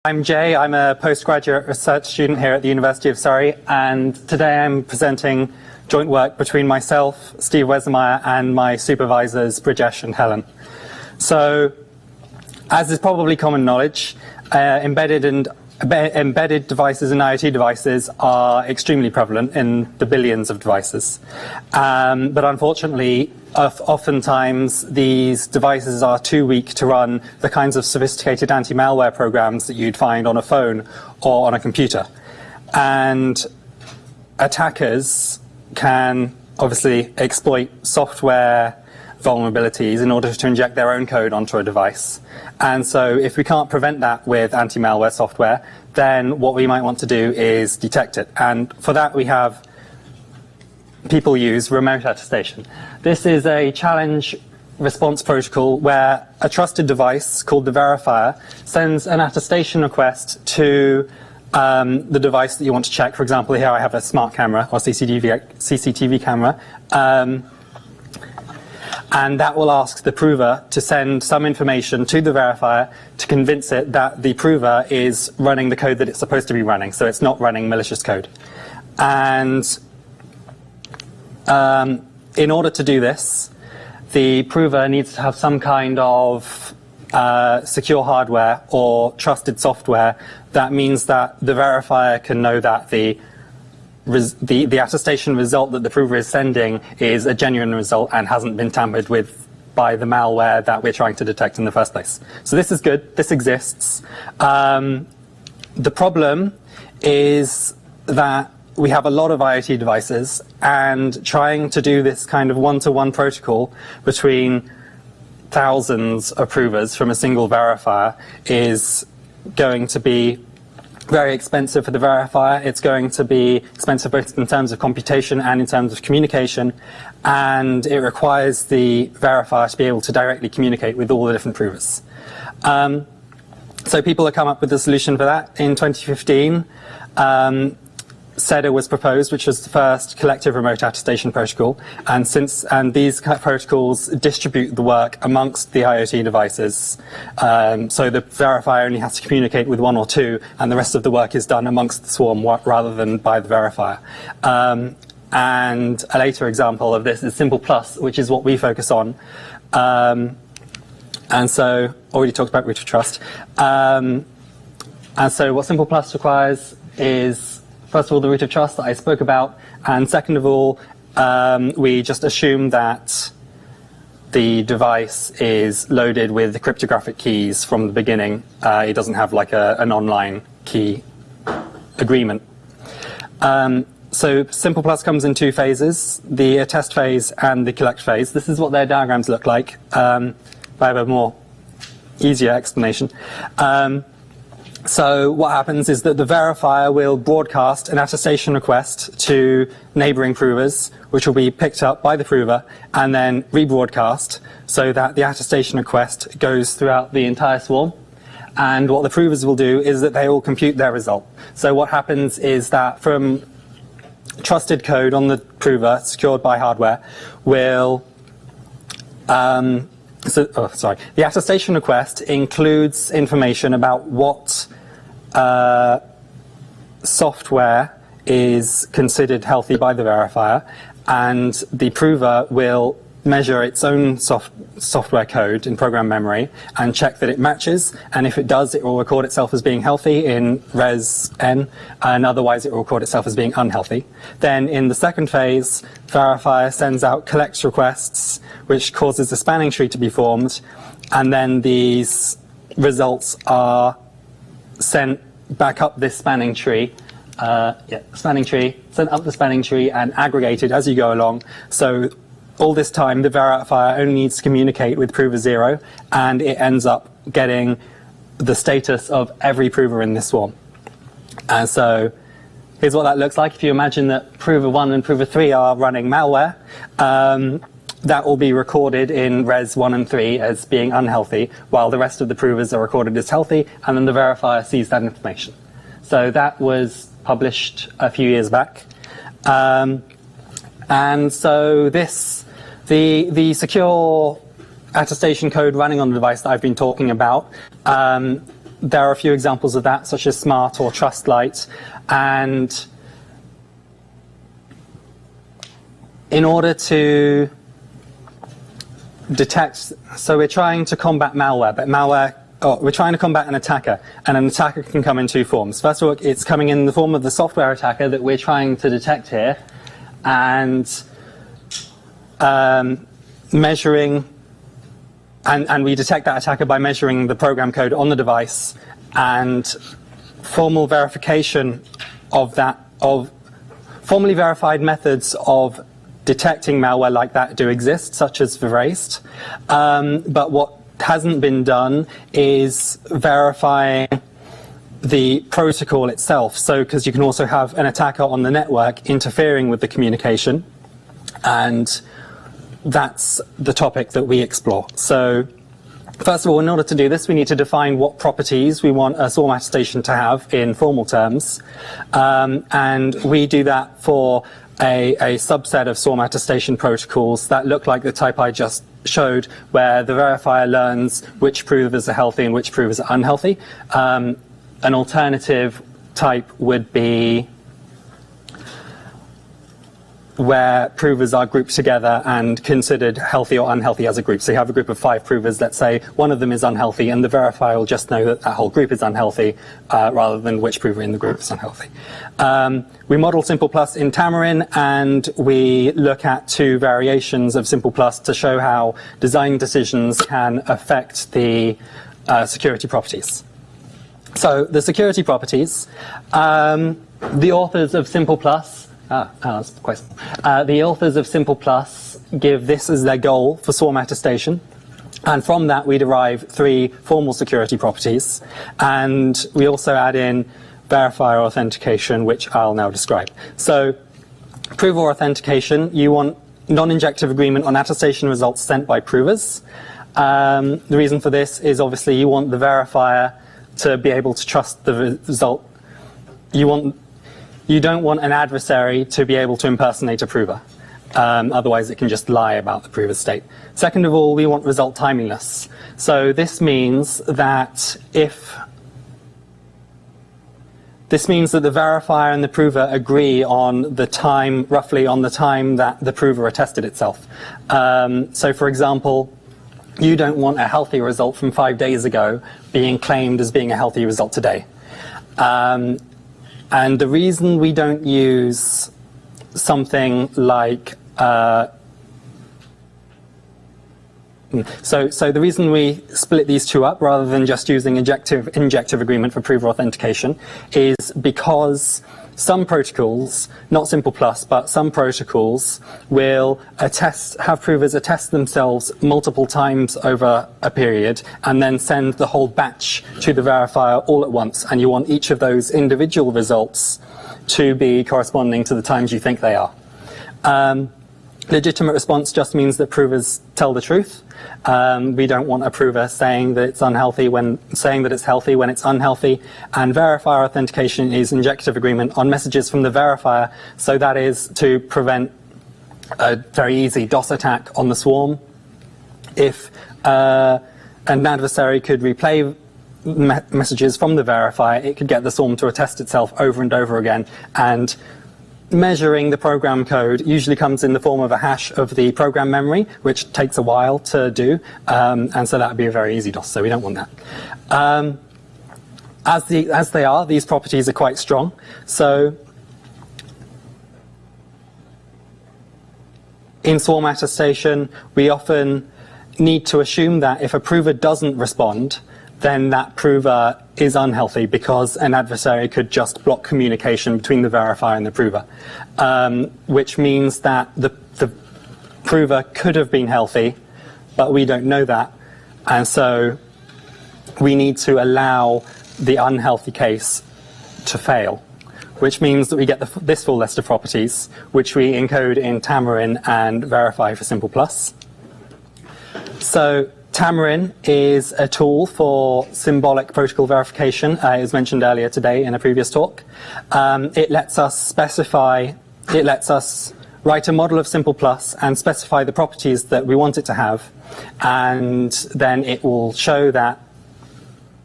I'm Jay. I'm a postgraduate research student here at the University of Surrey, and today I'm presenting joint work between myself, Steve Wesemeyer, and my supervisors, Brijesh and Helen. So, as is probably common knowledge, embedded devices and IoT devices are extremely prevalent in the billions of devices. But unfortunately, oftentimes these devices are too weak to run the kinds of sophisticated anti-malware programs that you'd find on a phone or on a computer. And attackers can obviously exploit software vulnerabilities in order to inject their own code onto a device. And so if we can't prevent that with anti-malware software, then what we might want to do is detect it. And for that we have people use remote attestation. This is a challenge response protocol where a trusted device called the verifier sends an attestation request to the device that you want to check. For example, here I have a smart camera or CCTV camera. And that will ask the prover to send some information to the verifier to convince it that the prover is running the code that it's supposed to be running, so it's not running malicious code. And in order to do this, the prover needs to have some kind of secure hardware or trusted software. That means that the verifier can know that the attestation result that the prover is sending is a genuine result and hasn't been tampered with by the malware that we're trying to detect in the first place. So this is good. This exists. The problem is that we have a lot of IoT devices, and trying to do this kind of one-to-one protocol between thousands of provers from a single verifier is going to be very expensive for the verifier. It's going to be expensive both in terms of computation and in terms of communication, and it requires the verifier to be able to directly communicate with all the different provers. So people have come up with a solution for that. In 2015, CEDA was proposed, which was the first collective remote attestation protocol, and these protocols distribute the work amongst the IoT devices. So the verifier only has to communicate with one or two, and the rest of the work is done amongst the swarm rather than by the verifier. And a later example of this is Simple Plus, which is what we focus on. And so, already talked about root of trust. And so what Simple Plus requires is, first of all, the root of trust that I spoke about, and second of all, we just assume that the device is loaded with the cryptographic keys from the beginning. It doesn't have like an online key agreement. So Simple Plus comes in two phases, the attest phase and the collect phase. This is what their diagrams look like. I have a more easier explanation. So what happens is that the verifier will broadcast an attestation request to neighboring provers, which will be picked up by the prover and then rebroadcast so that the attestation request goes throughout the entire swarm. And what the provers will do is that they will compute their result. So what happens is that from trusted code on the prover, secured by hardware, will the attestation request includes information about what software is considered healthy by the verifier, and the prover will measure its own software code in program memory and check that it matches, and if it does, it will record itself as being healthy in res n, and otherwise it will record itself as being unhealthy. Then in the second phase, verifier sends out collect requests, which causes a spanning tree to be formed, and then these results are sent back up this spanning tree, sent up the spanning tree and aggregated as you go along. So all this time, the verifier only needs to communicate with prover 0, and it ends up getting the status of every prover in this swarm. And so here's what that looks like. If you imagine that prover 1 and prover 3 are running malware, that will be recorded in res 1 and 3 as being unhealthy, while the rest of the provers are recorded as healthy, and then the verifier sees that information. So that was published a few years back. And so the secure attestation code running on the device that I've been talking about there are a few examples of that, such as Smart or TrustLight. And in order to detect, so we're trying to combat malware, but we're trying to combat an attacker, and an attacker can come in two forms. First of all, it's coming in the form of the software attacker that we're trying to detect here, and measuring, and we detect that attacker by measuring the program code on the device, and formal verification of that, of formally verified methods of detecting malware like that do exist, such as Veraced. But what hasn't been done is verifying the protocol itself. So, because you can also have an attacker on the network interfering with the communication, and that's the topic that we explore. So, first of all, in order to do this, we need to define what properties we want a SWARM attestation to have in formal terms, and we do that for a subset of SWARM attestation protocols that look like the type I just showed, where the verifier learns which provers are healthy and which provers are unhealthy. An alternative type would be where provers are grouped together and considered healthy or unhealthy as a group. So you have a group of 5 provers, let's say one of them is unhealthy, and the verifier will just know that that whole group is unhealthy, rather than which prover in the group is unhealthy. We model Simple Plus in Tamarind, and we look at 2 variations of Simple Plus to show how design decisions can affect the security properties. So the security properties, the authors of Simple Plus, that's quite small. The authors of Simple Plus give this as their goal for SWARM attestation, and from that we derive 3 formal security properties, and we also add in verifier authentication, which I'll now describe. So, prover authentication, you want non-injective agreement on attestation results sent by provers. The reason for this is obviously you want the verifier to be able to trust the result. You don't want an adversary to be able to impersonate a prover. Otherwise, it can just lie about the prover's state. Second of all, we want result timeliness. So this means that the verifier and the prover agree on the time, roughly on the time that the prover attested itself. So for example, you don't want a healthy result from 5 days ago being claimed as being a healthy result today. And the reason we don't use something like so the reason we split these 2 up rather than just using injective agreement for prover authentication is because some protocols, not Simple Plus, but some protocols will have provers attest themselves multiple times over a period and then send the whole batch to the verifier all at once, and you want each of those individual results to be corresponding to the times you think they are. Legitimate response just means that provers tell the truth. We don't want a prover saying that it's unhealthy when saying that it's healthy when it's unhealthy. And verifier authentication is injective agreement on messages from the verifier. So that is to prevent a very easy DOS attack on the swarm. If an adversary could replay messages from the verifier, it could get the swarm to attest itself over and over again. And measuring the program code usually comes in the form of a hash of the program memory, which takes a while to do, and so that would be a very easy DOS, so we don't want that. As they are, these properties are quite strong. So in swarm attestation, we often need to assume that if a prover doesn't respond, then that prover is unhealthy because an adversary could just block communication between the verifier and the prover, which means that the prover could have been healthy, but we don't know that, and so we need to allow the unhealthy case to fail, which means that we get this full list of properties, which we encode in Tamarind and verify for Simple Plus. So Tamarind is a tool for symbolic protocol verification. It was mentioned earlier today in a previous talk. It lets us write a model of Simple Plus and specify the properties that we want it to have, and then it will show that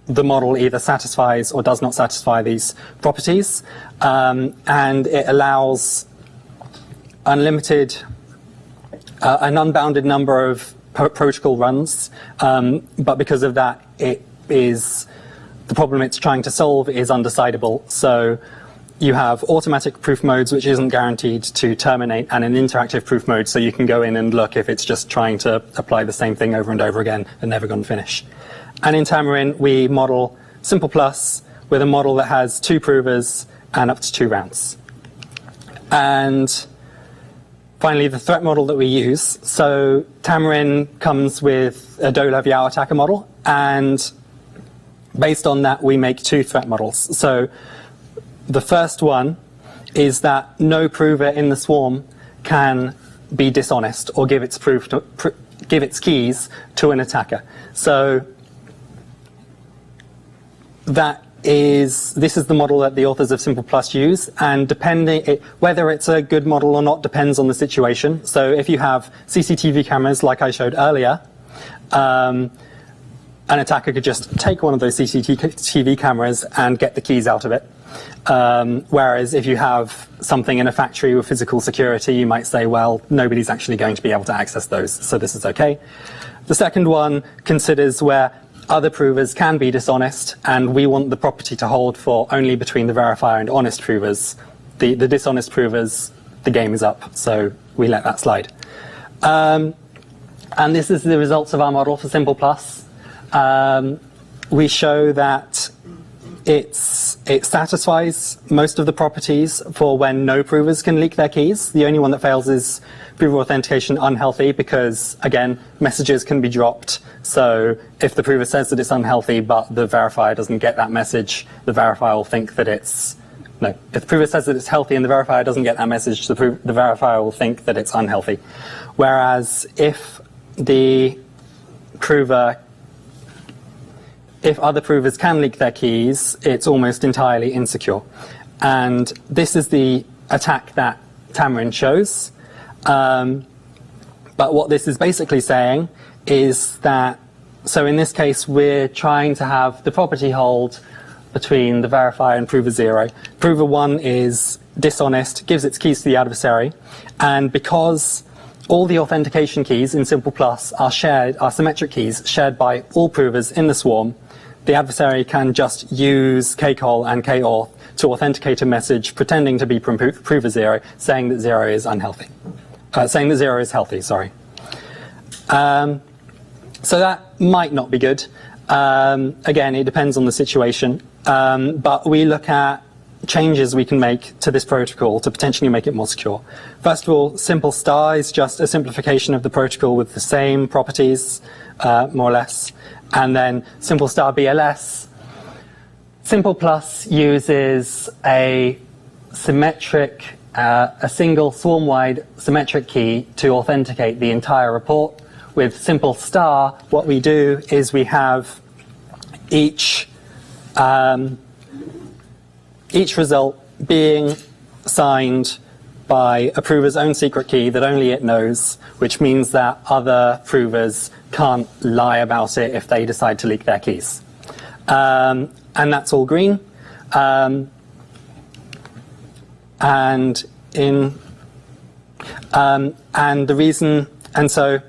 the model either satisfies or does not satisfy these properties, and it allows unlimited, an unbounded number of protocol runs, but because of that, the problem it's trying to solve is undecidable. So you have automatic proof modes, which isn't guaranteed to terminate, and an interactive proof mode, so you can go in and look if it's just trying to apply the same thing over and over again and never going to finish. And in Tamarind, we model Simple Plus with a model that has 2 provers and up to 2 rounds. And finally, the threat model that we use. So Tamarind comes with a Do-Leviau attacker model, and based on that, we make 2 threat models. So the first one is that no prover in the swarm can be dishonest or give its keys to an attacker. So this is the model that the authors of Simple Plus use, and whether it's a good model or not depends on the situation. So if you have CCTV cameras, like I showed earlier, an attacker could just take one of those CCTV cameras and get the keys out of it. Whereas if you have something in a factory with physical security, you might say, well, nobody's actually going to be able to access those, so this is okay. The second one considers where other provers can be dishonest, and we want the property to hold for only between the verifier and honest provers. The dishonest provers, the game is up, so we let that slide. And this is the results of our model for Simple Plus. We show that it satisfies most of the properties for when no provers can leak their keys. The only one that fails is prover authentication unhealthy, because again, messages can be dropped. So if the prover says that it's unhealthy but the verifier doesn't get that message, the verifier will think that if the prover says that it's healthy and the verifier doesn't get that message, the verifier will think that it's unhealthy. Whereas if other provers can leak their keys, it's almost entirely insecure. And this is the attack that Tamarind shows. But what this is basically saying is that, so in this case, we're trying to have the property hold between the verifier and prover 0. Prover 1 is dishonest, gives its keys to the adversary, and because all the authentication keys in Simple Plus are symmetric keys shared by all provers in the swarm, the adversary can just use kcol and kauth to authenticate a message pretending to be prover 0, saying that 0 is unhealthy. Saying that 0 is healthy, sorry. So that might not be good. Again, it depends on the situation. But we look at changes we can make to this protocol to potentially make it more secure. First of all, Simple Star is just a simplification of the protocol with the same properties, more or less. And then Simple Star BLS. Simple Plus uses a symmetric, a single swarm-wide symmetric key to authenticate the entire report. With Simple Star, what we do is we have each result being signed by a prover's own secret key that only it knows, which means that other provers can't lie about it if they decide to leak their keys. And that's all green. And the reason, and so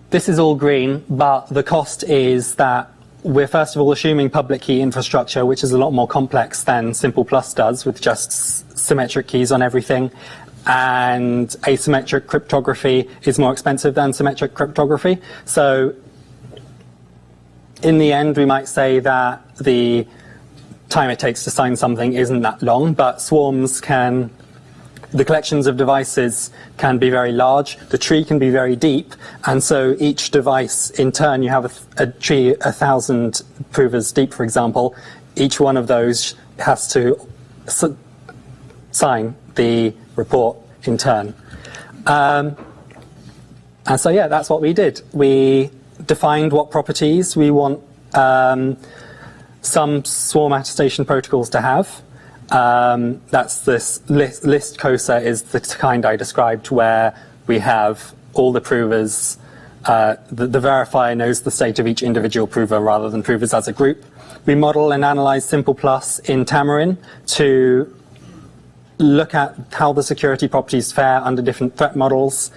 this is all green, but the cost is that we're first of all assuming public key infrastructure, which is a lot more complex than Simple Plus does, with just symmetric keys on everything. And asymmetric cryptography is more expensive than symmetric cryptography. So in the end, we might say that the time it takes to sign something isn't that long, but swarms the collections of devices can be very large, the tree can be very deep, and so each device, in turn, you have a tree 1,000 provers deep, for example. Each one of those has to sign the report in turn. And so, yeah, that's what we did. We defined what properties we want some swarm attestation protocols to have. That's this list COSA is the kind I described, where we have all the provers the verifier knows the state of each individual prover rather than provers as a group. We model and analyze Simple Plus in Tamarind to look at how the security properties fare under different threat models.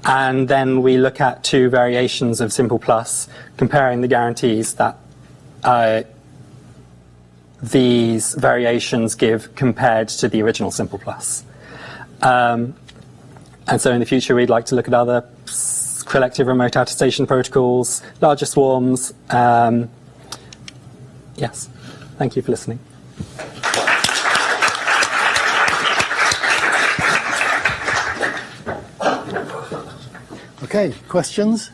And then we look at two variations of Simple Plus, comparing the guarantees that these variations give compared to the original Simple Plus. And so in the future, we'd like to look at other collective remote attestation protocols, larger swarms. Yes, thank you for listening. Okay, questions?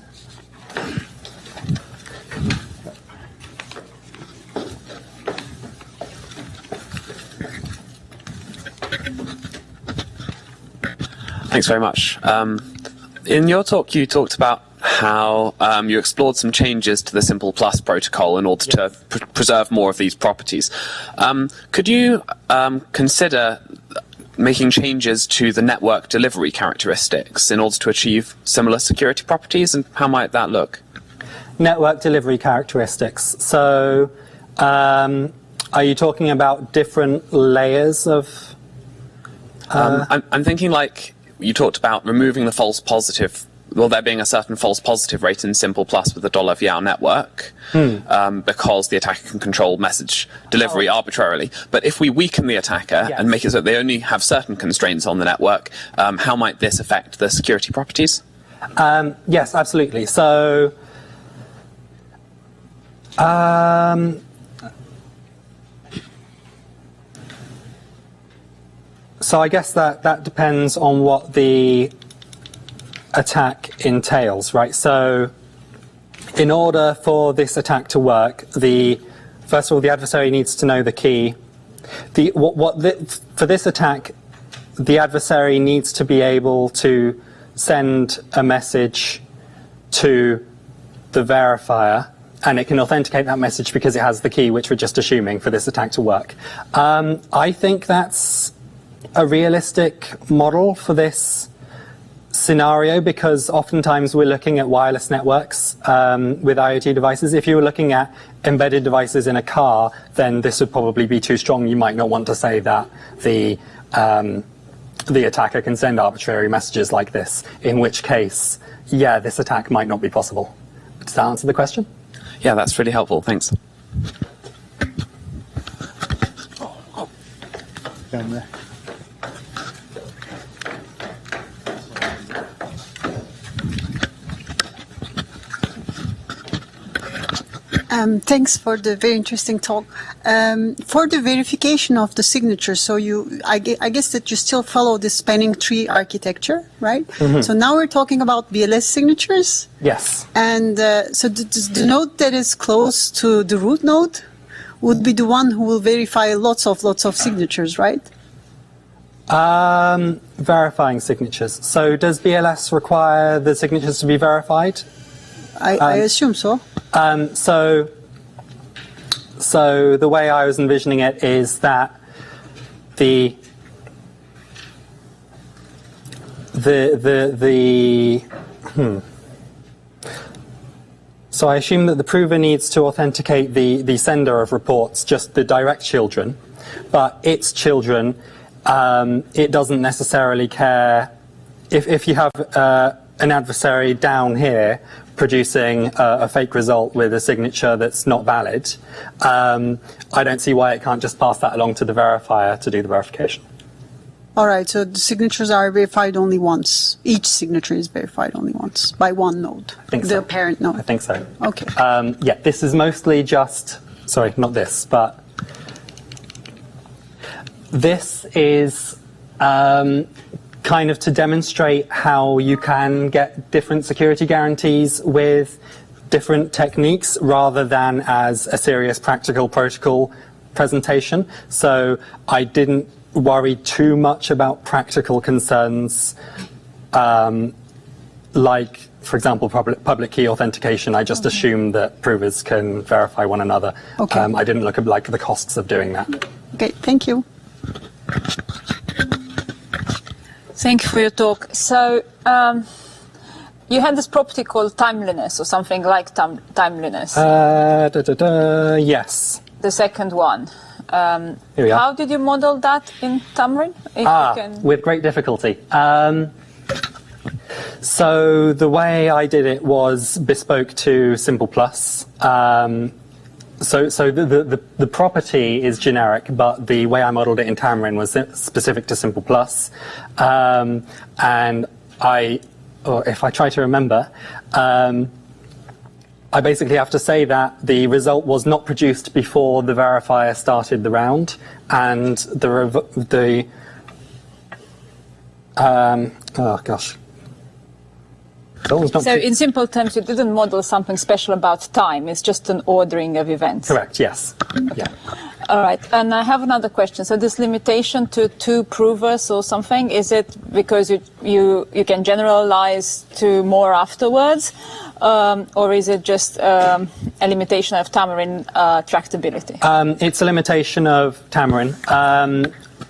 Thanks very much. In your talk, you talked about how you explored some changes to the Simple Plus protocol in order to preserve more of these properties. Could you consider making changes to the network delivery characteristics in order to achieve similar security properties, and how might that look? Network delivery characteristics. So are you talking about different layers of... I'm thinking like you talked about removing the false positive, well, there being a certain false positive rate in Simple Plus with the $VIAL network, because the attacker can control message delivery arbitrarily. But if we weaken the attacker and make it so that they only have certain constraints on the network, how might this affect the security properties? Yes, absolutely. So so I guess that depends on what the attack entails, right? So in order for this attack to work, first of all, the adversary needs to know the key. For this attack, the adversary needs to be able to send a message to the verifier, and it can authenticate that message because it has the key, which we're just assuming for this attack to work. I think that's a realistic model for this scenario, because oftentimes we're looking at wireless networks with IoT devices. If you were looking at embedded devices in a car, then this would probably be too strong. You might not want to say that the attacker can send arbitrary messages like this, in which case, yeah, this attack might not be possible. Does that answer the question? Yeah, that's really helpful. Thanks. Down there. Thanks for the very interesting talk. For the verification of the signature, so I guess that you still follow the spanning tree architecture, right? Mm-hmm. So now we're talking about BLS signatures. Yes. And so the node that is close to the root node would be the one who will verify lots of signatures, right? Verifying signatures. So does BLS require the signatures to be verified? I assume so. So the way I was envisioning it is that So I assume that the prover needs to authenticate the sender of reports, just the direct children, but its children, it doesn't necessarily care if you have an adversary down here producing a fake result with a signature that's not valid. I don't see why it can't just pass that along to the verifier to do the verification. All right, so the signatures are verified only once. Each signature is verified only once by one node. I think so. The parent node. I think so. Okay. Yeah, this is mostly just, sorry, not this, but this is kind of to demonstrate how you can get different security guarantees with different techniques rather than as a serious practical protocol presentation. So I didn't worry too much about practical concerns like, for example, public key authentication. I just assumed that provers can verify one another. Okay. I didn't look at like the costs of doing that. Okay, thank you. Thank you for your talk. So, You had this property called timeliness or something like timeliness. Yes. The second one. Here we are. How did you model that in Tamarind? If you can... With great difficulty. So the way I did it was bespoke to Simple Plus. So the property is generic, but the way I modeled it in Tamarind was specific to Simple Plus. And if I try to remember, I basically have to say that the result was not produced before the verifier started the round, and oh gosh. So in simple terms, you didn't model something special about time. It's just an ordering of events. Correct, yes. Yeah. All right. And I have another question. So this limitation to 2 provers or something, is it because you can generalize to more afterwards? Or is it just a limitation of Tamarind tractability? It's a limitation of Tamarind.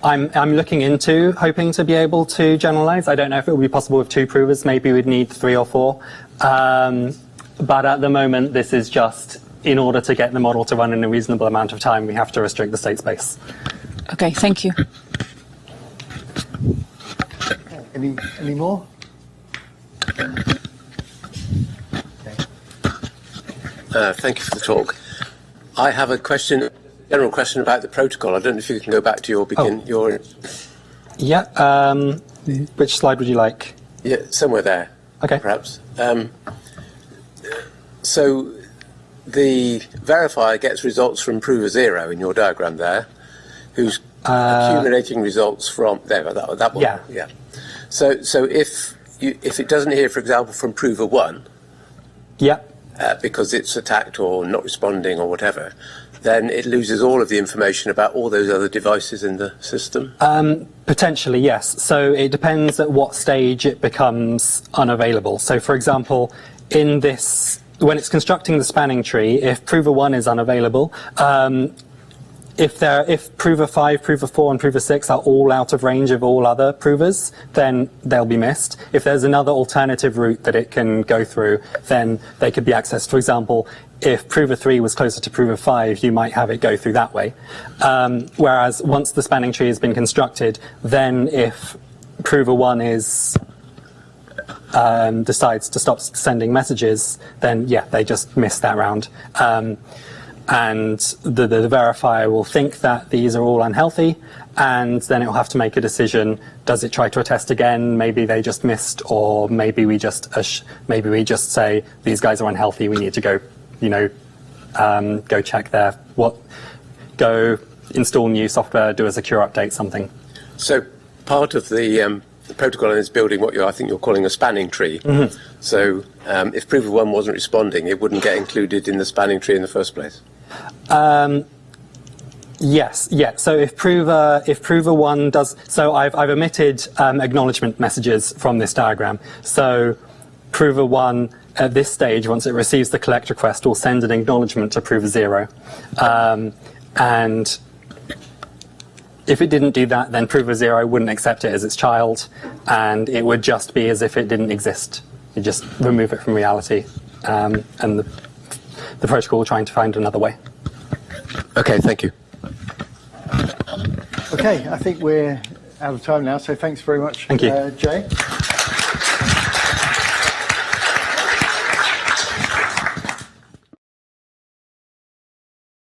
I'm looking into hoping to be able to generalize. I don't know if it will be possible with 2 provers. Maybe we'd need 3 or 4. But at the moment, this is just in order to get the model to run in a reasonable amount of time, we have to restrict the state space. Okay, thank you. Okay, any more? Thank you for the talk. I have a general question about the protocol. I don't know if you can go back to your your. Yeah. Which slide would you like? Yeah, somewhere there. Okay. Perhaps. So the verifier gets results from prover 0 in your diagram there, who's accumulating results from there. That one. Yeah. Yeah. So if it doesn't hear, for example, from prover 1. Yeah. Because it's attacked or not responding or whatever, then it loses all of the information about all those other devices in the system? Potentially, yes. So it depends at what stage it becomes unavailable. So, for example, in this, when it's constructing the spanning tree, if prover 1 is unavailable, if prover 5, prover 4 and prover 6 are all out of range of all other provers, then they'll be missed. If there's another alternative route that it can go through, then they could be accessed. For example, if prover 3 was closer to prover 5, you might have it go through that way. Whereas once the spanning tree has been constructed, then if prover 1 decides to stop sending messages, then yeah, they just miss that round. And the verifier will think that these are all unhealthy, and then it will have to make a decision. Does it try to attest again? Maybe they just missed, or maybe we just say these guys are unhealthy. We need to go, go check go install new software, do a secure update, something. So part of the protocol is building what I think you're calling a spanning tree. Mm-hmm. So if prover 1 wasn't responding, it wouldn't get included in the spanning tree in the first place. Yes, yeah. So if prover 1 does, so I've omitted acknowledgement messages from this diagram. So prover 1 at this stage, once it receives the collect request, will send an acknowledgement to prover 0, and if it didn't do that, then prover 0 wouldn't accept it as its child, and it would just be as if it didn't exist. You just remove it from reality, and the protocol will trying to find another way. Okay, thank you. Okay, I think we're out of time now, so thanks very much, Thank you. Jay.